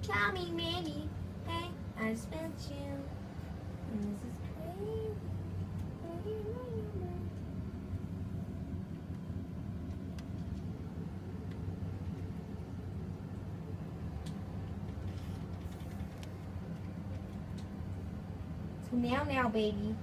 Call me maybe. Hey, I just met you. And this is crazy. So now, baby.